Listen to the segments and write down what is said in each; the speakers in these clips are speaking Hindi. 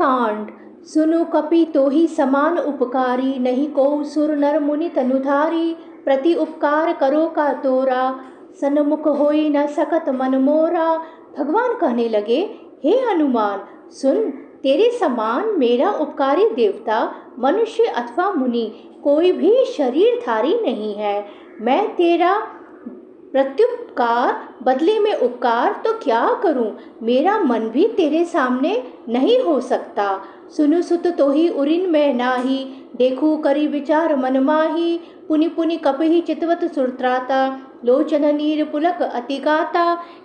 कांड। सुनु कपि तोहि समान उपकारी, नहीं को सुर नर मुनि तनुधारी। प्रति उपकार करो का तोरा, सन्मुख होई न सकत मन मोरा। भगवान कहने लगे, हे हनुमान सुन, तेरे समान मेरा उपकारी देवता, मनुष्य अथवा मुनि कोई भी शरीरधारी नहीं है। मैं तेरा प्रत्युपकार बदले में उपकार तो क्या करूं, मेरा मन भी तेरे सामने नहीं हो सकता। सुनु सुत तोहि उरिन में नाही, देखू करी विचार मन माही। पुनि पुनि कपहि चितवत सुरत्राता, लोचन नीर पुलक अति गाता।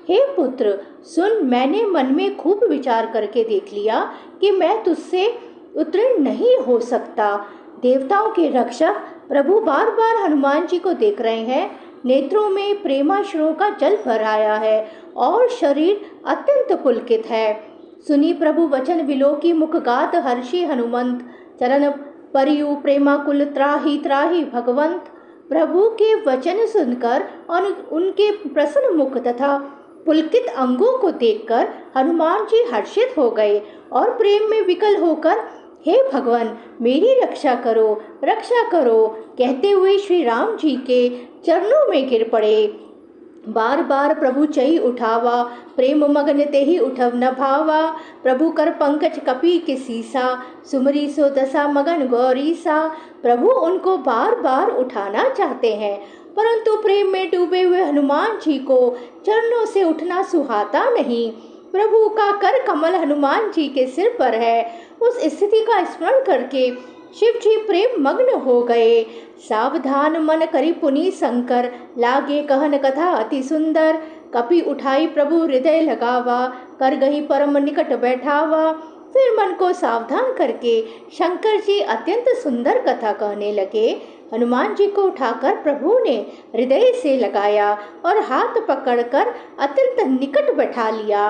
हे पुत्र सुन, मैंने मन में खूब विचार करके देख लिया कि मैं तुझसे उत्तीर्ण नहीं हो सकता। देवताओं के रक्षक प्रभु बार बार हनुमान जी को देख रहे हैं। नेत्रों में प्रेमाश्रुओं का जल भर आया है और शरीर अत्यंत पुलकित है। सुनी प्रभु वचन विलोकी, मुख गात हर्षि हनुमंत। चरण परियु प्रेमाकुल, त्राहि त्राहि भगवंत। प्रभु के वचन सुनकर और उनके प्रसन्न मुख तथा पुलकित अंगों को देखकर हनुमान जी हर्षित हो गए और प्रेम में विकल होकर, हे भगवान मेरी रक्षा करो कहते हुए श्री राम जी के चरणों में गिर पड़े। बार बार प्रभु चई उठावा, प्रेम मगन ते ही उठव न भावा। प्रभु कर पंकज कपि के सीसा, सुमरी सो दशा मगन गौरीसा। प्रभु उनको बार बार उठाना चाहते हैं, परंतु प्रेम में डूबे हुए हनुमान जी को चरणों से उठना सुहाता नहीं। प्रभु का कर कमल हनुमान जी के सिर पर है। उस स्थिति का स्मरण करके शिव जी प्रेम मग्न हो गए। सावधान मन करी पुनि शंकर, लागे कहन कथा अति सुंदर। कपि उठाई प्रभु हृदय लगावा, कर गही परम निकट बैठावा। फिर मन को सावधान करके शंकर जी अत्यंत सुंदर कथा कहने लगे। हनुमान जी को उठाकर प्रभु ने हृदय से लगाया और हाथ पकड़कर अत्यंत निकट बैठा लिया।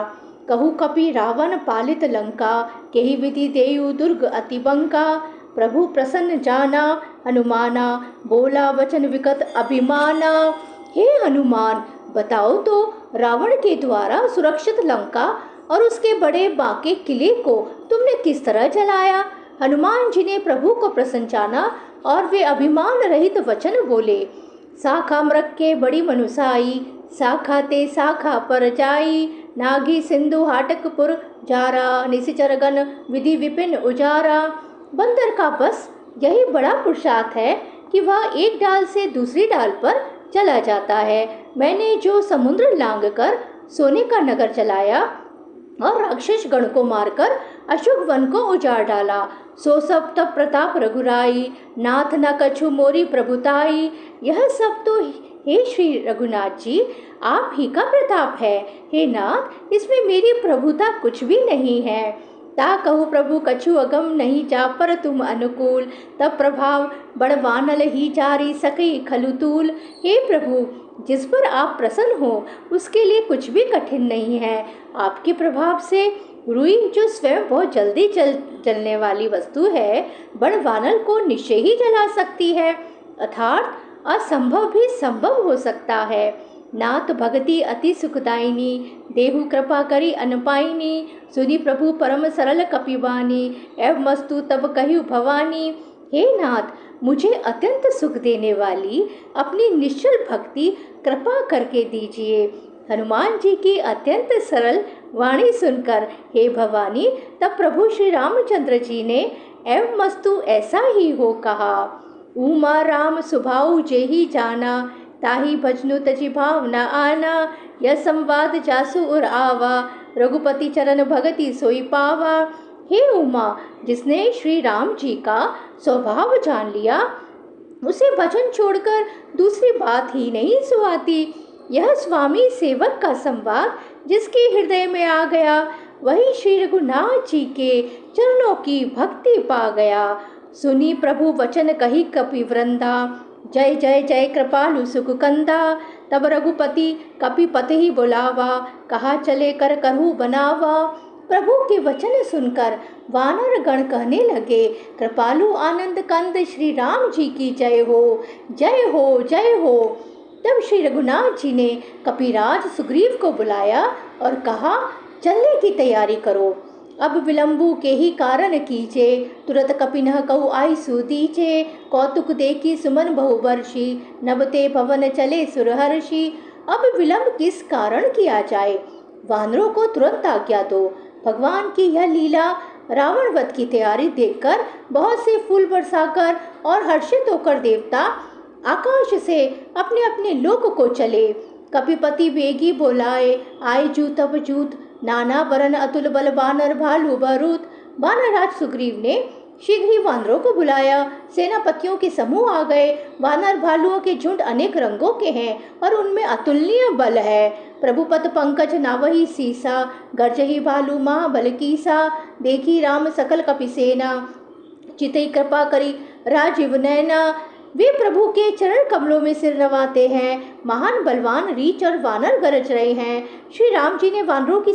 कहु कपि रावण पालित लंका, केहि विधि देयु दुर्ग अति बंका। प्रभु प्रसन्न जाना हनुमाना, बोला वचन विकट अभिमाना। हे हनुमान बताओ तो, रावण के द्वारा सुरक्षित लंका और उसके बड़े बांके किले को तुमने किस तरह जलाया। हनुमान जी ने प्रभु को प्रसन्न जाना और वे अभिमान रहित वचन बोले। शाखा मृग के बड़ी मनुसाई, शाखा ते शाखा पर जाई। नागी सिंधु हाटकपुर जारा, निशिचर गण विधि विपिन उजारा। बंदर का बस यही बड़ा पुरुषार्थ है कि वह एक डाल से दूसरी डाल पर चला जाता है। मैंने जो समुद्र लांघकर सोने का नगर चलाया और राक्षस गण को मारकर अशुभ वन को उजाड़ डाला, सो सब तब प्रताप रघुराई। नाथ न कछु मोरी प्रभुताई। यह सब तो हे श्री रघुनाथ जी आप ही का प्रताप है। हे नाथ, इसमें मेरी प्रभुता कुछ भी नहीं है। ता कहु प्रभु कछु अगम नहीं, जा पर तुम अनुकूल। तब प्रभाव बड़वानल ही जारी, सकी खलुतूल। हे प्रभु, जिस पर आप प्रसन्न हो उसके लिए कुछ भी कठिन नहीं है। आपके प्रभाव से रुई, जो स्वयं बहुत जल्दी जलने वाली वस्तु है, बड़वानल को निश्चय ही जला सकती है। अर्थात असंभव भी संभव हो सकता है। नाथ भगति अति सुखदायिनी, देहु कृपा करी अनपाइनी। सुनी प्रभु परम सरल कपिवानी, एवं मस्तु तब कहु भवानी। हे नाथ, मुझे अत्यंत सुख देने वाली अपनी निश्चल भक्ति कृपा करके दीजिए। हनुमान जी की अत्यंत सरल वाणी सुनकर हे भवानी, तब प्रभु श्री रामचंद्र जी ने एवं मस्तु ऐसा ही हो कहा। उमा राम सुभाऊ जेहि जाना, ताहि भजनु तजि भाव न आना। यह संवाद जासु उर आवा, रघुपति चरण भगति सोई पावा। हे उमा, जिसने श्री राम जी का स्वभाव जान लिया, उसे भजन छोड़कर दूसरी बात ही नहीं सुहाती। यह स्वामी सेवक का संवाद जिसके हृदय में आ गया, वही श्री रघुनाथ जी के चरणों की भक्ति पा गया। सुनी प्रभु वचन कही कपि वृंदा, जय जय जय कृपालु सुख कंदा। तब रघुपति कपिपति ही बुलावा, कहा चले कर करहु बनावा। प्रभु के वचन सुनकर वानर गण कहने लगे, कृपालु आनंद कंद श्री राम जी की जय हो, जय हो, जय हो। तब श्री रघुनाथ जी ने कपिराज सुग्रीव को बुलाया और कहा, चलने की तैयारी करो। अब विलंबु के ही कारण कीचे, तुरत कपिनह कहु आइसु दीचे। कौतुक देखी सुमन बहु बरसी, नभते भवन चले सुरहर्षि। अब विलंब किस कारण किया जाए, वानरों को तुरंत आज्ञा दो। भगवान की यह लीला रावण वध की तैयारी देखकर बहुत से फूल बरसाकर और हर्षित होकर देवता आकाश से अपने अपने लोक को चले। कपिपति वेगी बोलाए, आए जूत अब जूत, नाना बरन अतुल बल बानर भालू बरूत। वानरराज सुग्रीव ने शीघ्र ही वानरों को बुलाया। सेनापतियों के समूह आ गए। वानर भालुओं के झुंड अनेक रंगों के हैं और उनमें अतुलनीय बल है। प्रभुपत पंकज नावही सीसा, गर्जही भालू महाबल कीसा। देखी राम सकल कपिसेना, चितई कृपा करी राजीव नैना। वे प्रभु के चरण कमलों में सिर नवाते हैं। महान बलवान रीछ और वानर गरज रहे हैं। श्री राम जी ने वानरों की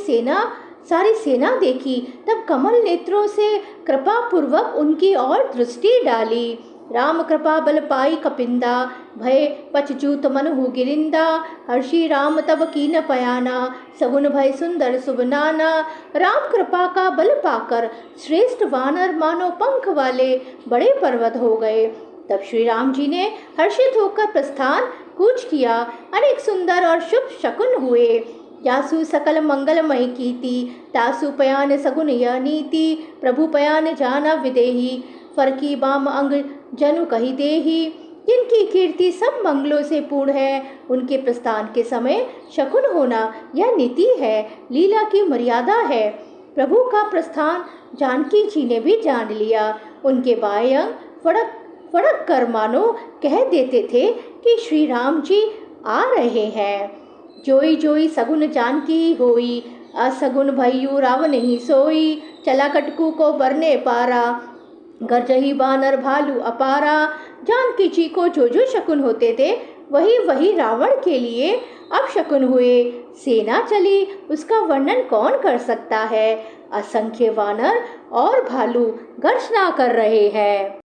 सारी सेना देखी, तब कमल नेत्रों से कृपा पूर्वक उनकी ओर दृष्टि डाली। राम कृपा बल पाई कपिंदा, भय पचजूत मनहु गिरिंदा। हर्षि राम तब कीन पयाना, सगुन भय सुंदर सुबनाना। राम कृपा का बल पाकर श्रेष्ठ वानर मानो पंख वाले बड़े पर्वत हो गए। तब श्री राम जी ने हर्षित होकर प्रस्थान कूच किया। अनेक सुंदर और शुभ शकुन हुए। यासु सकल मंगलमय कीति, तासु पयान सगुन यह नीति। प्रभु पयान जाना विदेही, फरकी बाम अंग जनु कही देही। जिनकी कीर्ति सब मंगलों से पूर्ण है, उनके प्रस्थान के समय शकुन होना यह नीति है, लीला की मर्यादा है। प्रभु का प्रस्थान जानकी जी ने भी जान लिया। उनके बाएं अंग फड़क फड़क कर मानो कह देते थे कि श्री राम जी आ रहे हैं। जोई जोई सगुन जानकी होई, असगुन भय्यू रावण ही सोई। चला कटकू को बरने पारा, गर्जही बानर भालू अपारा। जानकी जी को जो जो शकुन होते थे वही वही रावण के लिए अब शकुन हुए। सेना चली, उसका वर्णन कौन कर सकता है। असंख्य वानर और भालू गर्जना कर रहे हैं।